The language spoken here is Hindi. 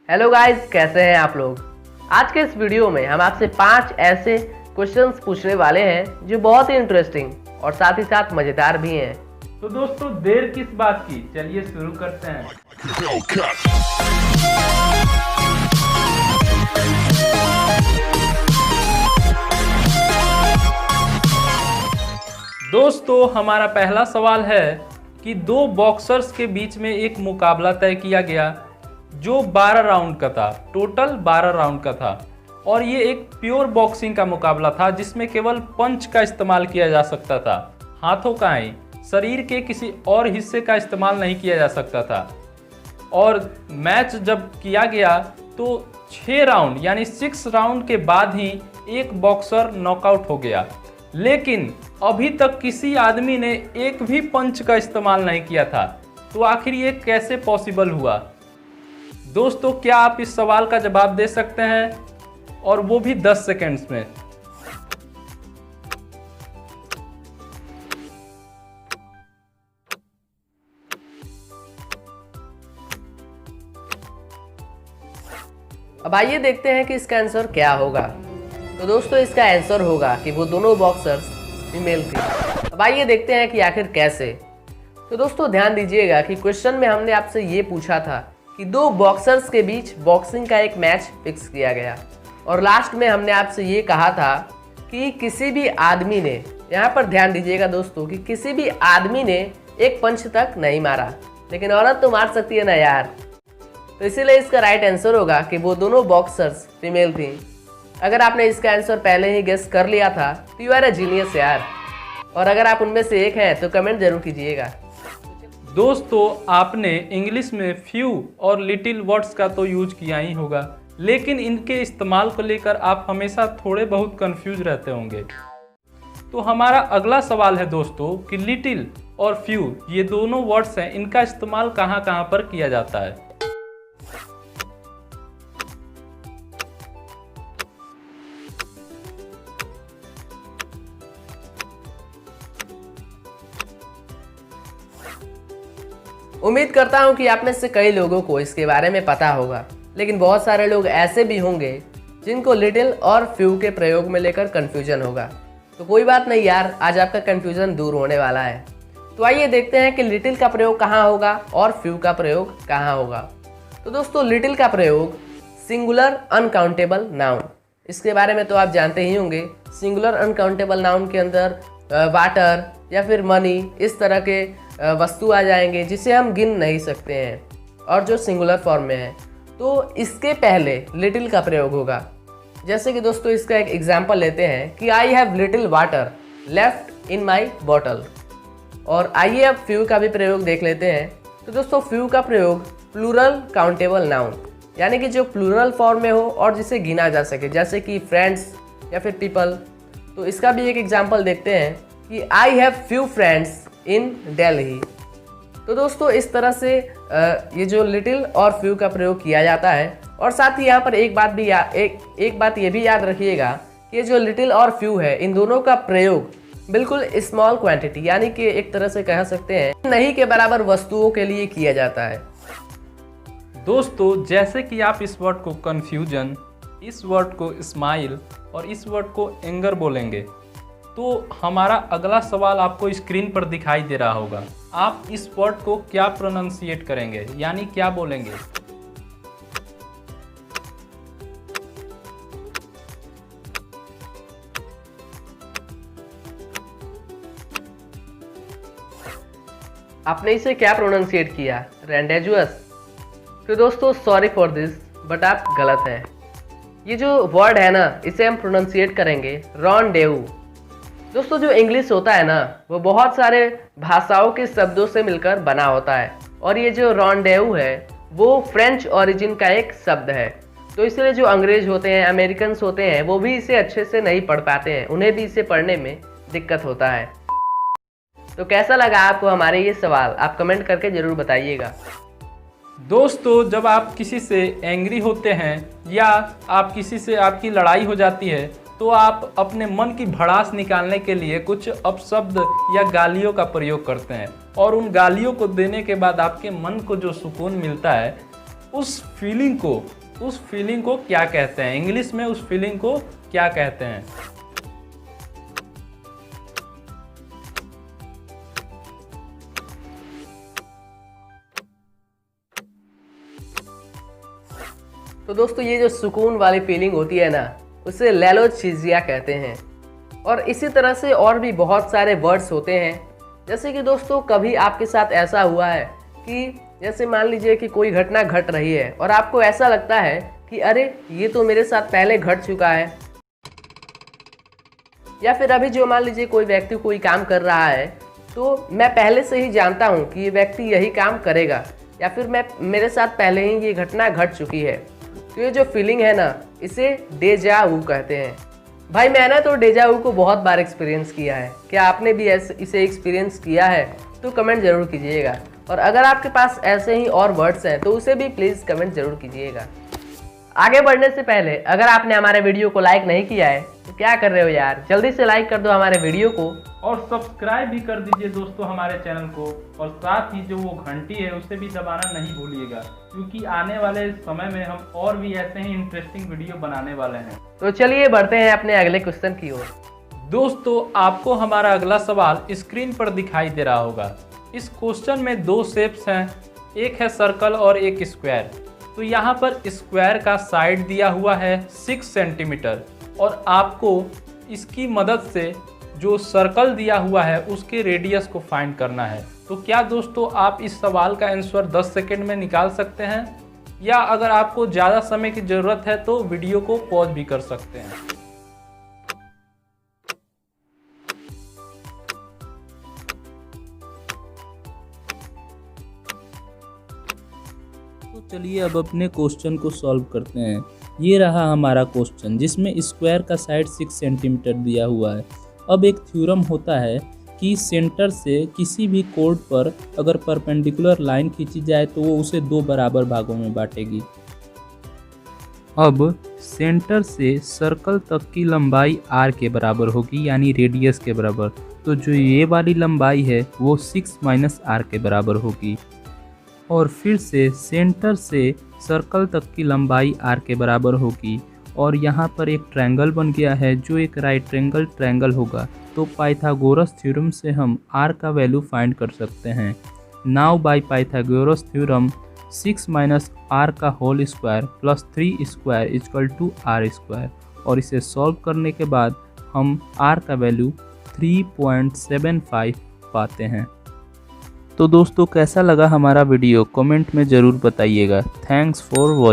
हेलो गाइस, कैसे हैं आप लोग। आज के इस वीडियो में हम आपसे 5 ऐसे क्वेश्चंस पूछने वाले हैं जो बहुत ही इंटरेस्टिंग और साथ ही साथ मजेदार भी हैं। तो दोस्तों देर किस बात की, चलिए शुरू करते हैं। दोस्तों हमारा पहला सवाल है कि दो बॉक्सर्स के बीच में एक मुकाबला तय किया गया जो 12 राउंड का था, टोटल 12 राउंड का था। और ये एक प्योर बॉक्सिंग का मुकाबला था जिसमें केवल पंच का इस्तेमाल किया जा सकता था, हाथों का ही, शरीर के किसी और हिस्से का इस्तेमाल नहीं किया जा सकता था। और मैच जब किया गया तो 6 राउंड यानी 6 राउंड के बाद ही एक बॉक्सर नॉकआउट हो गया। लेकिन अभी तक किसी आदमी ने एक भी पंच का इस्तेमाल नहीं किया था, तो आखिर ये कैसे पॉसिबल हुआ। दोस्तों क्या आप इस सवाल का जवाब दे सकते हैं, और वो भी 10 सेकंड्स में। अब आइए देखते हैं कि इसका आंसर क्या होगा। तो दोस्तों इसका आंसर होगा कि वो दोनों बॉक्सर्स फीमेल थी। अब आइए देखते हैं कि आखिर कैसे। तो दोस्तों ध्यान दीजिएगा कि क्वेश्चन में हमने आपसे ये पूछा था कि दो बॉक्सर्स के बीच बॉक्सिंग का एक मैच फिक्स किया गया, और लास्ट में हमने आपसे ये कहा था कि किसी भी आदमी ने, यहाँ पर ध्यान दीजिएगा दोस्तों, कि किसी भी आदमी ने एक पंच तक नहीं मारा, लेकिन औरत तो मार सकती है ना यार। तो इसीलिए इसका राइट आंसर होगा कि वो दोनों बॉक्सर्स फीमेल थी। अगर आपने इसका आंसर पहले ही गेस कर लिया था तो यू आर अ जीनियस यार। और अगर आप उनमें से एक हैं तो कमेंट जरूर कीजिएगा। दोस्तों आपने इंग्लिश में फ्यू और लिटिल वर्ड्स का तो यूज किया ही होगा, लेकिन इनके इस्तेमाल को लेकर आप हमेशा थोड़े बहुत कंफ्यूज रहते होंगे। तो हमारा अगला सवाल है दोस्तों कि लिटिल और फ्यू ये दोनों वर्ड्स हैं, इनका इस्तेमाल कहाँ कहाँ पर किया जाता है। उम्मीद करता हूँ कि आप में से कई लोगों को इसके बारे में पता होगा, लेकिन बहुत सारे लोग ऐसे भी होंगे जिनको लिटिल और फ्यू के प्रयोग में लेकर कन्फ्यूजन होगा। तो कोई बात नहीं यार, आज आपका कन्फ्यूजन दूर होने वाला है। तो आइए देखते हैं कि लिटिल का प्रयोग कहाँ होगा और फ्यू का प्रयोग कहाँ होगा। तो दोस्तों लिटिल का प्रयोग सिंगुलर अनकाउंटेबल नाउन, इसके बारे में तो आप जानते ही होंगे। सिंगुलर अनकाउंटेबल नाउन के अंदर वाटर या फिर मनी इस तरह के वस्तु आ जाएंगे जिसे हम गिन नहीं सकते हैं, और जो सिंगुलर फॉर्म में है। तो इसके पहले लिटिल का प्रयोग होगा। जैसे कि दोस्तों इसका एक एग्जांपल लेते हैं कि I have little water left in my bottle. और आइए अब फ्यू का भी प्रयोग देख लेते हैं। तो दोस्तों फ्यू का प्रयोग प्लूरल काउंटेबल नाउन, यानी कि जो प्लूरल फॉर्म में हो और जिसे गिना जा सके, जैसे कि फ्रेंड्स या फिर पीपल। तो इसका भी एक एग्जांपल देखते हैं कि आई हैव फ्यू फ्रेंड्स इन दिल्ली। तो दोस्तों इस तरह से ये जो लिटिल और फ्यू का प्रयोग किया जाता है। और साथ ही यहाँ पर एक बात ये भी याद रखिएगा कि जो लिटिल और फ्यू है, इन दोनों का प्रयोग बिल्कुल स्मॉल क्वांटिटी, यानी कि एक तरह से कह सकते हैं नहीं के बराबर वस्तुओं के लिए किया जाता है। दोस्तों जैसे कि आप इस वर्ड को कन्फ्यूजन, इस वर्ड को स्माइल और इस वर्ड को एंगर बोलेंगे, तो हमारा अगला सवाल आपको स्क्रीन पर दिखाई दे रहा होगा। आप इस वर्ड को क्या प्रोनाउंसिएट करेंगे, यानी क्या बोलेंगे। आपने इसे क्या प्रोनाउंसिएट किया, रेंडेजुअस। तो दोस्तों सॉरी फॉर दिस, बट आप गलत हैं। ये जो वर्ड है ना, इसे हम प्रोनाउंसिएट करेंगे रॉन्डेवू। दोस्तों जो इंग्लिश होता है ना, वो बहुत सारे भाषाओं के शब्दों से मिलकर बना होता है, और ये जो रॉन्डेवू है वो फ्रेंच ओरिजिन का एक शब्द है। तो इसलिए जो अंग्रेज होते हैं, अमेरिकन्स होते हैं, वो भी इसे अच्छे से नहीं पढ़ पाते हैं, उन्हें भी इसे पढ़ने में दिक्कत होता है। तो कैसा लगा आपको हमारे ये सवाल, आप कमेंट करके ज़रूर बताइएगा। दोस्तों जब आप किसी से एंग्री होते हैं या आप किसी से आपकी लड़ाई हो जाती है, तो आप अपने मन की भड़ास निकालने के लिए कुछ अपशब्द या गालियों का प्रयोग करते हैं, और उन गालियों को देने के बाद आपके मन को जो सुकून मिलता है उस फीलिंग को क्या कहते हैं? इंग्लिश में उस फीलिंग को क्या कहते हैं? तो दोस्तों ये जो सुकून वाली फीलिंग होती है ना, उसे लैलोचीजिया कहते हैं। और इसी तरह से और भी बहुत सारे वर्ड्स होते हैं। जैसे कि दोस्तों कभी आपके साथ ऐसा हुआ है कि जैसे मान लीजिए कि कोई घटना घट रही है और आपको ऐसा लगता है कि अरे ये तो मेरे साथ पहले घट चुका है, या फिर अभी जो मान लीजिए कोई व्यक्ति कोई काम कर रहा है तो मैं पहले से ही जानता हूँ कि ये व्यक्ति यही काम करेगा, या फिर मेरे साथ पहले ही ये घटना घट चुकी है। तो ये जो फीलिंग है ना, इसे डेजा वू कहते हैं। भाई मैंने तो डेजा वू को बहुत बार एक्सपीरियंस किया है। क्या आपने भी इसे एक्सपीरियंस किया है? तो कमेंट जरूर कीजिएगा। और अगर आपके पास ऐसे ही और वर्ड्स हैं तो उसे भी प्लीज़ कमेंट जरूर कीजिएगा। आगे बढ़ने से पहले अगर आपने हमारे वीडियो को लाइक नहीं किया है तो क्या कर रहे हो यार, जल्दी से लाइक कर दो हमारे वीडियो को और सब्सक्राइब भी कर दीजिए दोस्तों हमारे चैनल को। और साथ ही जो वो घंटी है उसे भी दबाना नहीं भूलिएगा, क्योंकि आने वाले समय में हम और भी ऐसे ही इंटरेस्टिंग वीडियो बनाने वाले हैं। तो चलिए बढ़ते हैं अपने अगले क्वेश्चन की ओर। दोस्तों आपको हमारा अगला सवाल स्क्रीन पर दिखाई दे रहा होगा। इस क्वेश्चन में दो शेप्स हैं, एक है सर्कल और एक स्क्वायर। तो यहाँ पर स्क्वायर का साइड दिया हुआ है 6 सेंटीमीटर और आपको इसकी मदद से जो सर्कल दिया हुआ है उसके रेडियस को फाइंड करना है। तो क्या दोस्तों आप इस सवाल का आंसर 10 सेकंड में निकाल सकते हैं, या अगर आपको ज़्यादा समय की ज़रूरत है तो वीडियो को पॉज भी कर सकते हैं। तो चलिए अब अपने क्वेश्चन को सॉल्व करते हैं। ये रहा हमारा क्वेश्चन जिसमें स्क्वायर का साइड 6 सेंटीमीटर दिया हुआ है। अब एक थ्योरम होता है कि सेंटर से किसी भी कोड पर अगर परपेंडिकुलर लाइन खींची जाए तो वो उसे 2 बराबर भागों में बांटेगी। अब सेंटर से सर्कल तक की लंबाई r के बराबर होगी, यानी रेडियस के बराबर। तो जो ये वाली लंबाई है वो 6 माइनस r के बराबर होगी। और फिर से सेंटर से सर्कल तक की लंबाई r के बराबर होगी। और यहाँ पर एक ट्रायंगल बन गया है जो एक राइट एंगल ट्रायंगल होगा। तो पाइथागोरस थ्योरम से हम r का वैल्यू फाइंड कर सकते हैं। Now by Pythagoras theorem 6 minus r का whole square plus 3 square equal to r square. और इसे सॉल्व करने के बाद हम r का वैल्यू 3.75 पाते हैं। तो दोस्तों कैसा लगा हमारा वीडियो कमेंट में ज़रूर बताइएगा। Thanks for watching.